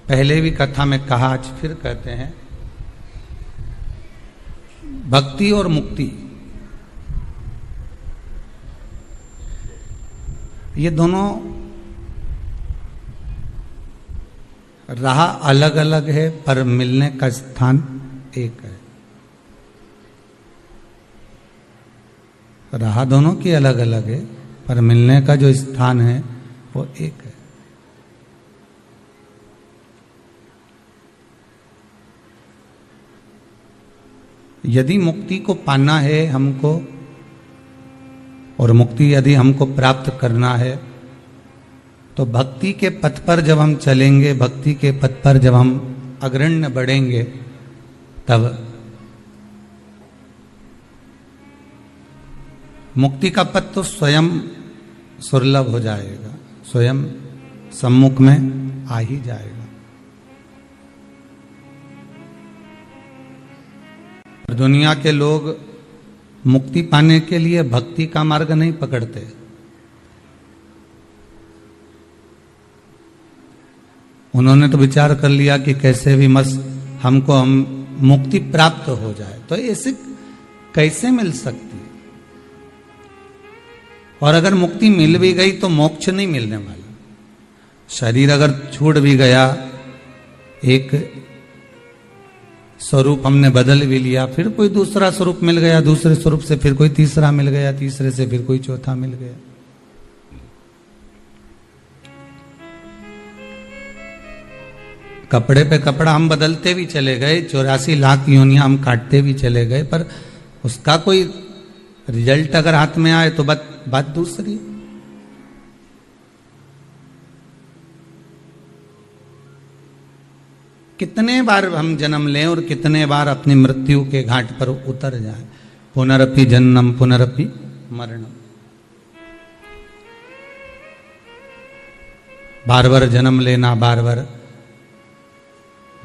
पहले भी कथा में कहा, आज फिर कहते हैं, भक्ति और मुक्ति ये दोनों राह अलग अलग है पर मिलने का स्थान एक है। राह दोनों की अलग अलग है पर मिलने का जो स्थान है वो एक है। यदि मुक्ति को पाना है हमको, और मुक्ति यदि हमको प्राप्त करना है, तो भक्ति के पथ पर जब हम चलेंगे, भक्ति के पथ पर जब हम अग्रण्य बढ़ेंगे, तब मुक्ति का पथ तो स्वयं सुलभ हो जाएगा, स्वयं सम्मुख में आ ही जाएगा। दुनिया के लोग मुक्ति पाने के लिए भक्ति का मार्ग नहीं पकड़ते। उन्होंने तो विचार कर लिया कि कैसे भी हम मुक्ति प्राप्त हो जाए। तो ऐसे कैसे मिल सकती है? और अगर मुक्ति मिल भी गई तो मोक्ष नहीं मिलने वाला। शरीर अगर छूट भी गया, एक स्वरूप हमने बदल भी लिया, फिर कोई दूसरा स्वरूप मिल गया, दूसरे स्वरूप से फिर कोई तीसरा मिल गया, तीसरे से फिर कोई चौथा मिल गया। कपड़े पे कपड़ा हम बदलते भी चले गए, 84 लाख योनियां हम काटते भी चले गए, पर उसका कोई रिजल्ट अगर हाथ में आए तो बात दूसरी। कितने बार हम जन्म लें और कितने बार अपनी मृत्यु के घाट पर उतर जाएं। पुनरपि जन्म पुनरपि मरणम। बार बार जन्म लेना, बार बार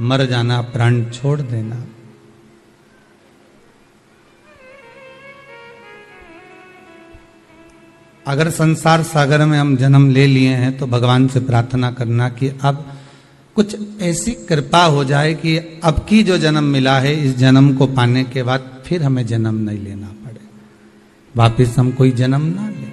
मर जाना, प्राण छोड़ देना। अगर संसार सागर में हम जन्म ले लिए हैं तो भगवान से प्रार्थना करना कि अब कुछ ऐसी कृपा हो जाए कि अब की जो जन्म मिला है, इस जन्म को पाने के बाद फिर हमें जन्म नहीं लेना पड़े, वापिस हम कोई जन्म ना लें।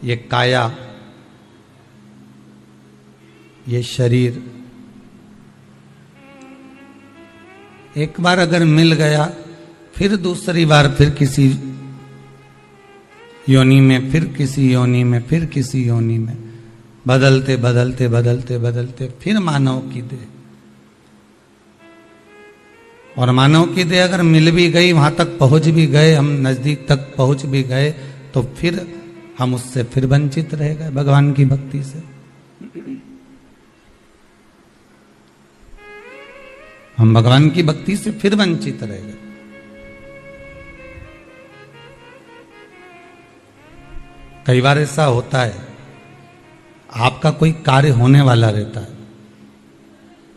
ये काया, ये शरीर एक बार अगर मिल गया, फिर दूसरी बार फिर किसी योनि में, फिर किसी योनि में, फिर किसी योनि में, बदलते बदलते बदलते बदलते फिर मानव की देह। और मानव की देह अगर मिल भी गई, वहां तक पहुंच भी गए, हम नजदीक तक पहुंच भी गए, तो फिर हम उससे फिर वंचित रह गए भगवान की भक्ति से। हम भगवान की भक्ति से फिर वंचित रह गए। कई बार ऐसा होता है, आपका कोई कार्य होने वाला रहता है,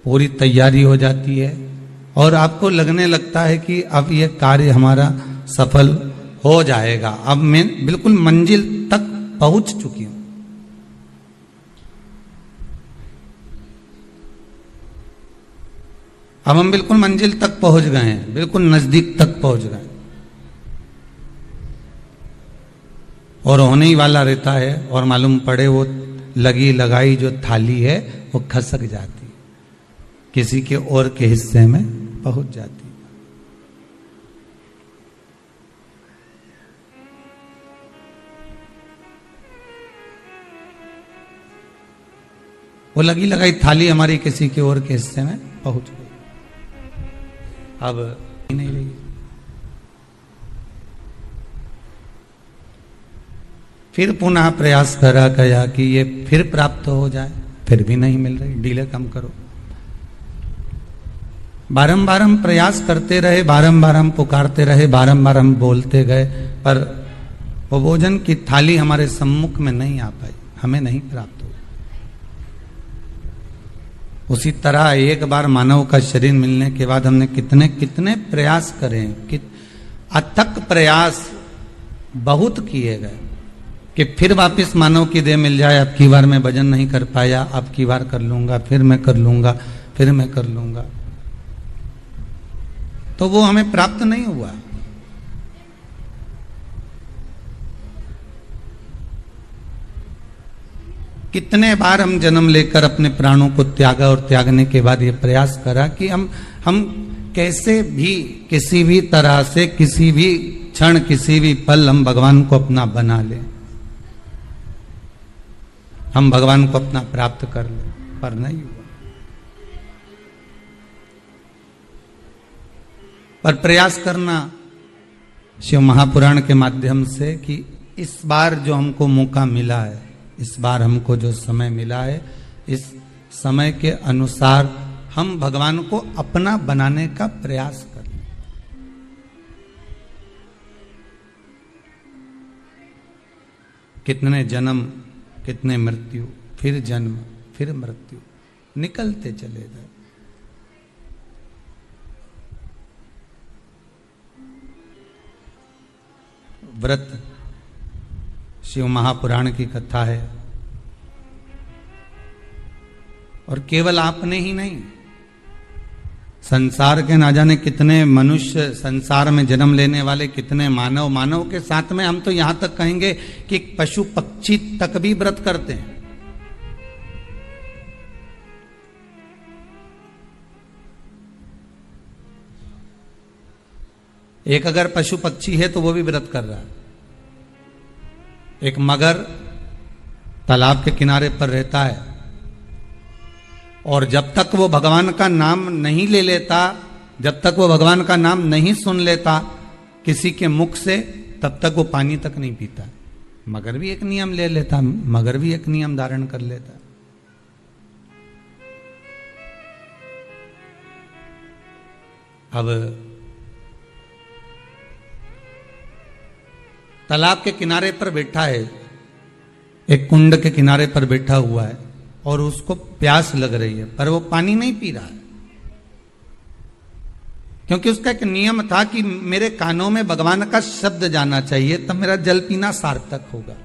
पूरी तैयारी हो जाती है और आपको लगने लगता है कि अब यह कार्य हमारा सफल हो जाएगा, अब मैं बिल्कुल मंजिल तक पहुंच चुकी हूं। अब हम बिल्कुल मंजिल तक पहुंच गए हैं, बिल्कुल नजदीक तक पहुंच गए, और होने ही वाला रहता है, और मालूम पड़े वो लगी लगाई जो थाली है वो खसक जाती, किसी के और के हिस्से में पहुंच जाती। वो लगी लगाई थाली हमारी किसी के और के हिस्से में पहुंच गई, अब नहीं रही। फिर पुनः प्रयास करा गया कि ये फिर प्राप्त हो जाए, फिर भी नहीं मिल रही, डीले कम करो। बारंबार हम प्रयास करते रहे, बारंबार हम पुकारते रहे, बारंबार हम बोलते गए, पर वो भोजन की थाली हमारे सम्मुख में नहीं आ पाई, हमें नहीं प्राप्त हुई। उसी तरह एक बार मानव का शरीर मिलने के बाद हमने कितने कितने प्रयास करें, अथक प्रयास बहुत किए गए कि फिर वापस मानव की देह मिल जाए, अब की बार मैं भजन नहीं कर पाया, अब की बार कर लूंगा, फिर मैं कर लूंगा, फिर मैं कर लूंगा, तो वो हमें प्राप्त नहीं हुआ। कितने बार हम जन्म लेकर अपने प्राणों को त्यागा और त्यागने के बाद ये प्रयास करा कि हम कैसे भी किसी भी तरह से किसी भी क्षण किसी भी पल हम भगवान को अपना बना लें, हम भगवान को अपना प्राप्त कर लें, पर नहीं हुआ। पर प्रयास करना शिव महापुराण के माध्यम से कि इस बार जो हमको मौका मिला है, इस बार हमको जो समय मिला है, इस समय के अनुसार हम भगवान को अपना बनाने का प्रयास करें। कितने जन्म, कितने मृत्यु, फिर जन्म, फिर मृत्यु, निकलते चले गए। व्रत शिव महापुराण की कथा है, और केवल आपने ही नहीं, संसार के ना जाने कितने मनुष्य, संसार में जन्म लेने वाले कितने मानव, मानव के साथ में हम तो यहां तक कहेंगे कि पशु पक्षी तक भी व्रत करते हैं। एक अगर पशु पक्षी है तो वो भी व्रत कर रहा है। एक मगर तालाब के किनारे पर रहता है, और जब तक वो भगवान का नाम नहीं ले लेता, जब तक वो भगवान का नाम नहीं सुन लेता किसी के मुख से, तब तक वो पानी तक नहीं पीता। मगर भी एक नियम ले लेता, मगर भी एक नियम धारण कर लेता। अब तालाब के किनारे पर बैठा है, एक कुंड के किनारे पर बैठा हुआ है, और उसको प्यास लग रही है, पर वो पानी नहीं पी रहा है, क्योंकि उसका एक नियम था कि मेरे कानों में भगवान का शब्द जाना चाहिए, तब मेरा जल पीना सार्थक होगा।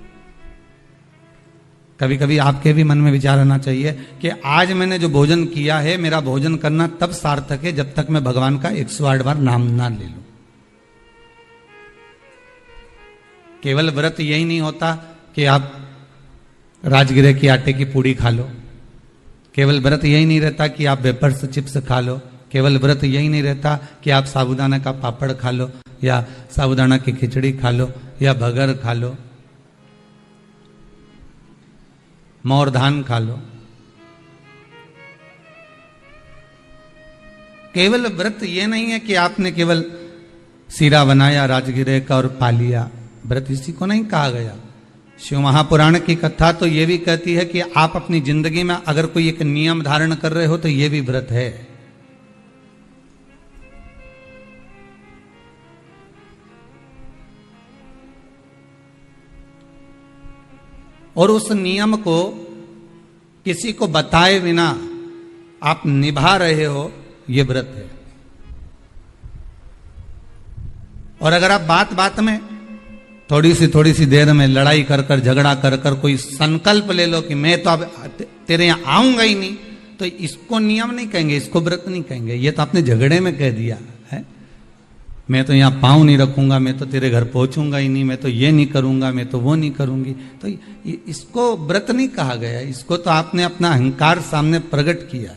कभी कभी आपके भी मन में विचार आना चाहिए कि आज मैंने जो भोजन किया है, मेरा भोजन करना तब सार्थक है जब तक मैं भगवान का 108 बार नाम ना ले लूं। केवल व्रत यही नहीं होता कि आप राजगिरे की आटे की पूड़ी खा लो, केवल व्रत यही नहीं रहता कि आप वेपर्स चिप्स खा लो, केवल व्रत यही नहीं रहता कि आप साबूदाना का पापड़ खा लो, या साबूदाना की खिचड़ी खा लो, या भगर खा लो, मोर धान खा लो। केवल व्रत ये नहीं है कि आपने केवल सीरा बनाया राजगिरे का और पा लिया, व्रत इसी को नहीं कहा गया। शिव महापुराण की कथा तो ये भी कहती है कि आप अपनी जिंदगी में अगर कोई एक नियम धारण कर रहे हो तो ये भी व्रत है। और उस नियम को किसी को बताए बिना आप निभा रहे हो, ये व्रत है। और अगर आप बात बात में थोड़ी सी देर में लड़ाई कर कर, झगड़ा कर कर कोई संकल्प ले लो कि मैं तो अब तेरे यहां आऊंगा ही नहीं, तो इसको नियम नहीं कहेंगे, इसको व्रत नहीं कहेंगे। ये तो आपने झगड़े में कह दिया है, मैं तो यहां पांव नहीं रखूंगा, मैं तो तेरे घर पहुंचूंगा ही नहीं, मैं तो ये नहीं करूंगा, मैं तो वो नहीं करूंगी, तो इसको व्रत नहीं कहा गया। इसको तो आपने अपना अहंकार सामने प्रकट किया।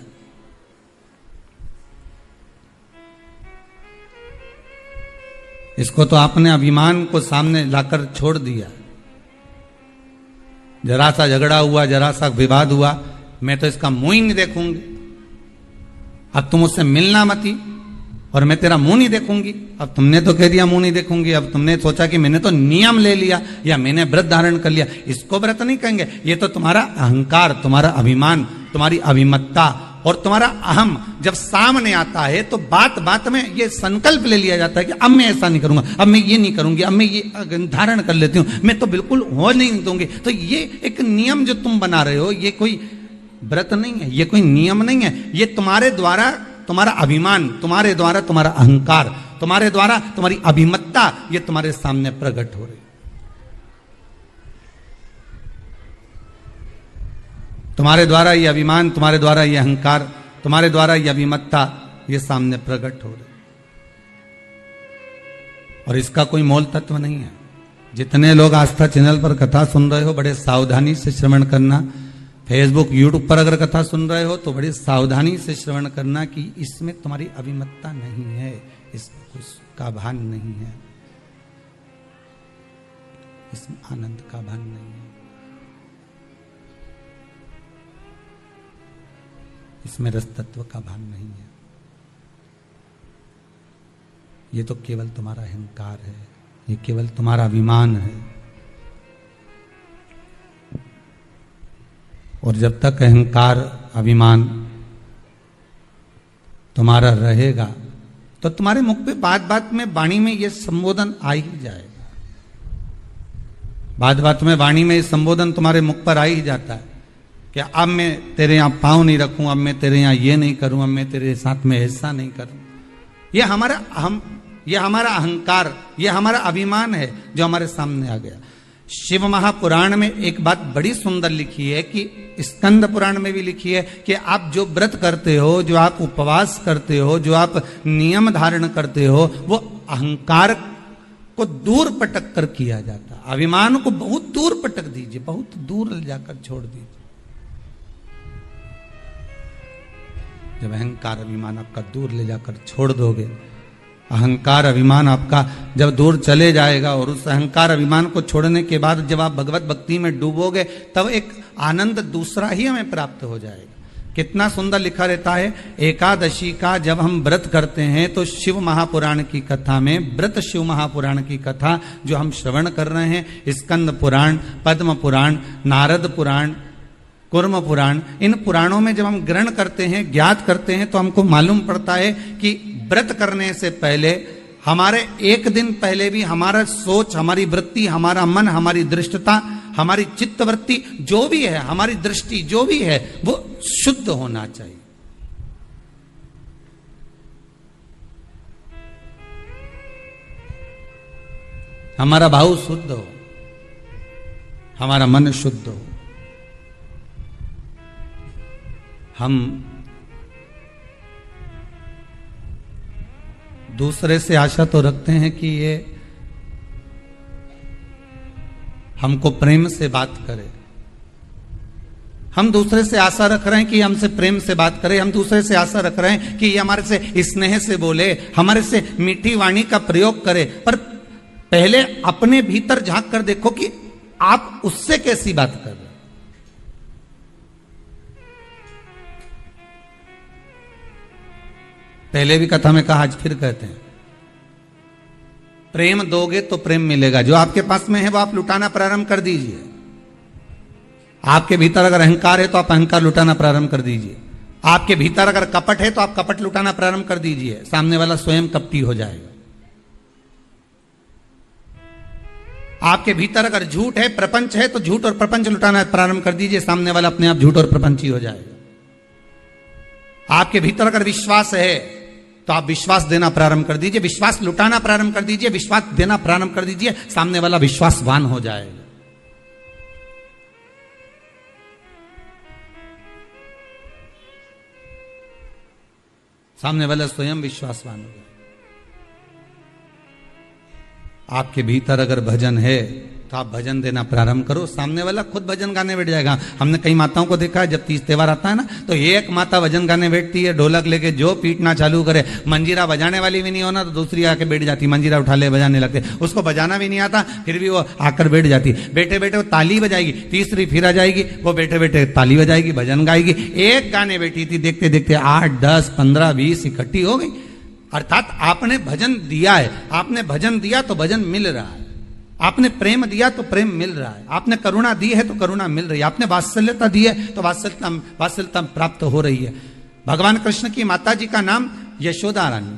इसको तो आपने अभिमान को सामने लाकर छोड़ दिया। जरा सा झगड़ा हुआ, जरा सा विवाद हुआ, मैं तो इसका मुंह ही नहीं देखूंगी, अब तुम उससे मिलना मत ही, और मैं तेरा मुंह नहीं देखूंगी। अब तुमने तो कह दिया मुंह नहीं देखूंगी, अब तुमने सोचा कि मैंने तो नियम ले लिया या मैंने व्रत धारण कर लिया, इसको व्रत नहीं कहेंगे। ये तो तुम्हारा अहंकार, तुम्हारा अभिमान, तुम्हारी अभिमत्ता और तुम्हारा अहम जब सामने आता है तो बात बात में ये संकल्प ले लिया जाता है कि अब मैं ऐसा नहीं करूंगा, अब मैं ये नहीं करूंगी, अब मैं ये धारण कर लेती हूं, मैं तो बिल्कुल हो नहीं दूंगी। तो ये एक नियम जो तुम बना रहे हो, ये कोई व्रत नहीं है, ये कोई नियम नहीं है, ये तुम्हारे द्वारा तुम्हारा अभिमान, तुम्हारे द्वारा तुम्हारा अहंकार, तुम्हारे द्वारा तुम्हारी अभिमत्ता, ये तुम्हारे सामने प्रकट हो रही। तुम्हारे द्वारा ये अभिमान, तुम्हारे द्वारा ये अहंकार, तुम्हारे द्वारा ये अभिमत्ता ये सामने प्रकट हो रही, और इसका कोई मोल तत्व नहीं है। जितने लोग आस्था चैनल पर कथा सुन रहे हो, बड़े सावधानी से श्रवण करना। फेसबुक यूट्यूब पर अगर कथा सुन रहे हो तो बड़ी सावधानी से श्रवण करना कि इसमें तुम्हारी अभिमत्ता नहीं है, इसमें उसका भान नहीं है, इसमें आनंद का भान नहीं है, इसमें रस तत्व का भान नहीं है। ये तो केवल तुम्हारा अहंकार है, ये केवल तुम्हारा अभिमान है। और जब तक अहंकार अभिमान तुम्हारा रहेगा तो तुम्हारे मुख पे बात बात में वाणी में ये संबोधन आ ही जाएगा। बात बात में वाणी में ये संबोधन तुम्हारे मुख पर आ ही जाता है कि अब मैं तेरे यहां पांव नहीं रखूं, अब मैं तेरे यहां ये नहीं करूं, अब मैं तेरे साथ में ऐसा नहीं करूं। ये हमारा अहंकार, ये हमारा अभिमान है जो हमारे सामने आ गया। शिव महापुराण में एक बात बड़ी सुंदर लिखी है कि स्कंद पुराण में भी लिखी है कि आप जो व्रत करते हो, जो आप उपवास करते हो, जो आप नियम धारण करते हो, वो अहंकार को दूर पटक कर किया जाता है। अभिमान को बहुत दूर पटक दीजिए, बहुत दूर ले जाकर छोड़ दीजिए। जब अहंकार अभिमान आपका दूर ले जाकर छोड़ दोगे, अहंकार अभिमान आपका जब दूर चले जाएगा और उस अहंकार अभिमान को छोड़ने के बाद जब आप भगवत भक्ति में डूबोगे तब एक आनंद दूसरा ही हमें प्राप्त हो जाएगा। कितना सुंदर लिखा रहता है, एकादशी का जब हम व्रत करते हैं तो शिव महापुराण की कथा में, व्रत शिव महापुराण की कथा जो हम श्रवण कर रहे हैं, स्कंद पुराण, पद्म पुराण, नारद पुराण, कुर्म पुराण, इन पुराणों में जब हम ग्रहण करते हैं, ज्ञात करते हैं तो हमको मालूम पड़ता है कि व्रत करने से पहले, हमारे एक दिन पहले भी हमारा सोच, हमारी वृत्ति, हमारा मन, हमारी दृष्टता, हमारी चित्त वृत्ति जो भी है, हमारी दृष्टि जो भी है, वो शुद्ध होना चाहिए। हमारा भाव शुद्ध हो, हमारा मन शुद्ध हो। हम दूसरे से आशा तो रखते हैं कि ये हमको प्रेम से बात करे, हम दूसरे से आशा रख रहे हैं कि हमसे प्रेम से बात करे, हम दूसरे से आशा रख रहे हैं कि ये हमारे से स्नेह से बोले, हमारे से मीठी वाणी का प्रयोग करे। पर पहले अपने भीतर झांक कर देखो कि आप उससे कैसी बात कर रहे हैं। पहले भी कथा में कहा, आज फिर कहते हैं, प्रेम दोगे तो प्रेम मिलेगा। जो आपके पास में है वो आप लुटाना प्रारंभ कर दीजिए। आपके भीतर अगर अहंकार है तो आप अहंकार लुटाना प्रारंभ कर दीजिए। आपके भीतर अगर कपट है तो आप कपट लुटाना प्रारंभ कर दीजिए। सामने वाला स्वयं कपटी हो जाएगा। आपके भीतर अगर झूठ है, प्रपंच है, तो झूठ और प्रपंच लुटाना प्रारंभ कर दीजिए। सामने वाला अपने आप झूठ और प्रपंची हो जाएगा। आपके भीतर अगर विश्वास है तो आप विश्वास देना प्रारंभ कर दीजिए, विश्वास लुटाना प्रारंभ कर दीजिए, विश्वास देना प्रारंभ कर दीजिए। सामने वाला विश्वासवान हो जाएगा। सामने वाला स्वयं विश्वासवान हो जाएगा। आपके भीतर अगर भजन है तो आप भजन देना प्रारंभ करो, सामने वाला खुद भजन गाने बैठ जाएगा। हमने कई माताओं को देखा है, जब तीज त्योहार आता है ना, तो एक माता भजन गाने बैठती है, ढोलक लेके जो पीटना चालू करे, मंजीरा बजाने वाली भी नहीं होना तो दूसरी आके बैठ जाती, मंजीरा उठा ले बजाने लगते। उसको बजाना भी नहीं आता, फिर भी वो आकर बैठ जाती। बैठे बैठे वो ताली बजाएगी, तीसरी फिर आ जाएगी, वो बैठे बैठे ताली बजाएगी, भजन गाएगी। एक गाने बैठी थी, देखते देखते 8, 10, 15, 20 इकट्ठी हो गई। अर्थात आपने भजन दिया है, आपने भजन दिया तो भजन मिल रहा है, आपने प्रेम दिया तो प्रेम मिल रहा है, आपने करुणा दी है तो करुणा मिल रही है, आपने वात्सल्यता दी है तो वात्सल्यता प्राप्त हो रही है। भगवान कृष्ण की माता जी का नाम यशोदा रानी,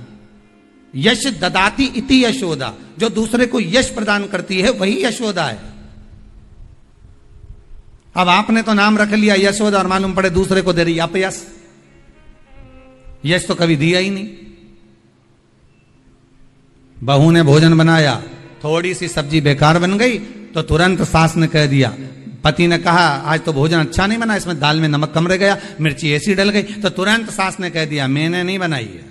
यश ददाती इति यशोदा, जो दूसरे को यश प्रदान करती है वही यशोदा है। अब आपने तो नाम रख लिया यशोदा और मालूम पड़े दूसरे को दे रही अपयश। यश तो कभी दिया ही नहीं। बहू ने भोजन बनाया, थोड़ी सी सब्जी बेकार बन गई तो तुरंत सास ने कह दिया, पति ने कहा आज तो भोजन अच्छा नहीं बना, इसमें दाल में नमक कम रह गया, मिर्ची ऐसी डल गई, तो तुरंत सास ने कह दिया मैंने नहीं बनाई है,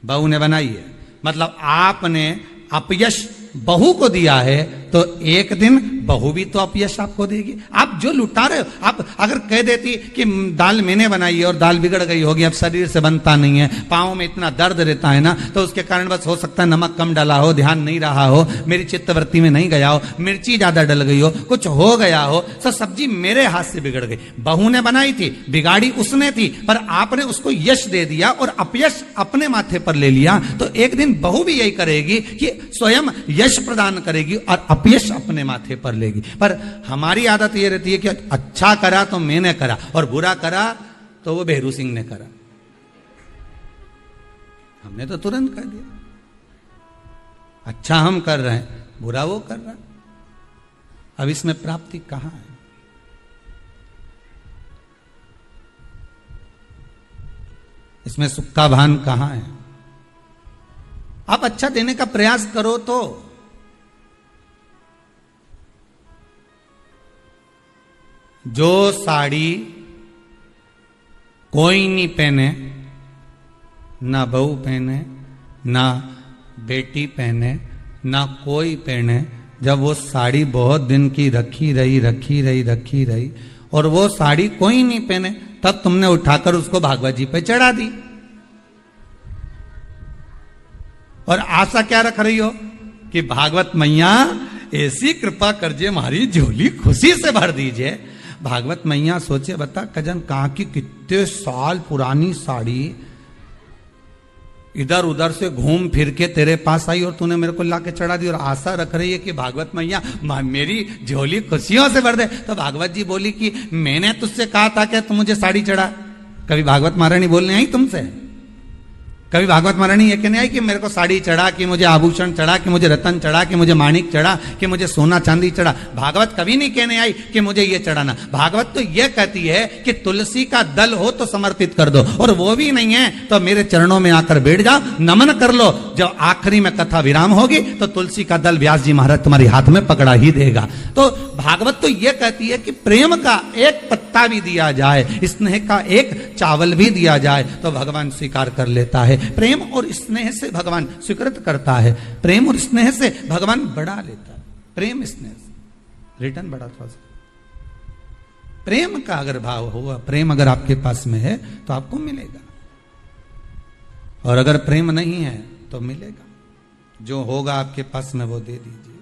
बहू ने बनाई है। मतलब आपने अपयश बहू को दिया है तो एक दिन बहू भी तो अपयश आपको देगी। आप जो लुटा रहे हो, आप अगर कह देती कि दाल मैंने बनाई है और दाल बिगड़ गई होगी, अब शरीर से बनता नहीं है, पाँव में इतना दर्द रहता है ना, तो उसके कारण बस हो सकता है नमक कम डाला हो, ध्यान नहीं रहा हो, मेरी चित्तवृत्ति में नहीं गया हो, मिर्ची ज्यादा डल गई हो, कुछ हो गया हो, तो सब्जी मेरे हाथ से बिगड़ गई। बहू ने बनाई थी, बिगाड़ी उसने थी, पर आपने उसको यश दे दिया और अपयश अपने माथे पर ले लिया, तो एक दिन बहू भी यही करेगी कि स्वयं यश प्रदान करेगी और अपयश अपने माथे पर लेगी। पर हमारी आदत ये रहती है कि अच्छा करा तो मैंने करा और बुरा करा तो वो बेहरू सिंह ने करा। हमने तो तुरंत कह दिया, अच्छा हम कर रहे हैं, बुरा वो कर रहा है। अब इसमें प्राप्ति कहां है? इसमें सुख का भान कहां है? आप अच्छा देने का प्रयास करो तो जो साड़ी कोई नहीं पहने, ना बहू पहने, ना बेटी पहने, ना कोई पहने, जब वो साड़ी बहुत दिन की रखी रही और वो साड़ी कोई नहीं पहने, तब तुमने उठाकर उसको भागवत जी पे चढ़ा दी और आशा क्या रख रही हो कि भागवत मैया ऐसी कृपा करजे हमारी झोली खुशी से भर दीजिए। भागवत मैया सोचे बता कजन कहां की कितने साल पुरानी साड़ी इधर उधर से घूम फिर के तेरे पास आई और तूने मेरे को लाके चढ़ा दी और आशा रख रही है कि भागवत मैया मेरी झोली खुशियों से भर दे। तो भागवत जी बोली कि मैंने तुझसे कहा था कि तुम मुझे साड़ी चढ़ा। कभी भागवत महारानी बोलने आई तुमसे? कभी भागवत महारानी ये कहने आई कि मेरे को साड़ी चढ़ा, कि मुझे आभूषण चढ़ा, कि मुझे रतन चढ़ा, कि मुझे माणिक चढ़ा, कि मुझे सोना चांदी चढ़ा? भागवत कभी नहीं कहने आई कि मुझे ये चढ़ाना। भागवत तो ये कहती है कि तुलसी का दल हो तो समर्पित कर दो, और वो भी नहीं है तो मेरे चरणों में आकर बैठ जाओ, नमन कर लो। जब आखिरी में कथा विराम होगी तो तुलसी का दल व्यास जी महाराज तुम्हारे हाथ में पकड़ा ही देगा। तो भागवत तो ये कहती है कि प्रेम का एक पत्ता भी दिया जाए, स्नेह का एक चावल भी दिया जाए तो भगवान स्वीकार कर लेता है। प्रेम और स्नेह से भगवान स्वीकृत करता है, प्रेम और स्नेह से भगवान बढ़ा लेता है। प्रेम स्नेह से रिटर्न बढ़ा थोड़ा सा। प्रेम का अगर भाव होगा, प्रेम अगर आपके पास में है तो आपको मिलेगा, और अगर प्रेम नहीं है तो मिलेगा। जो होगा आपके पास में वो दे दीजिए।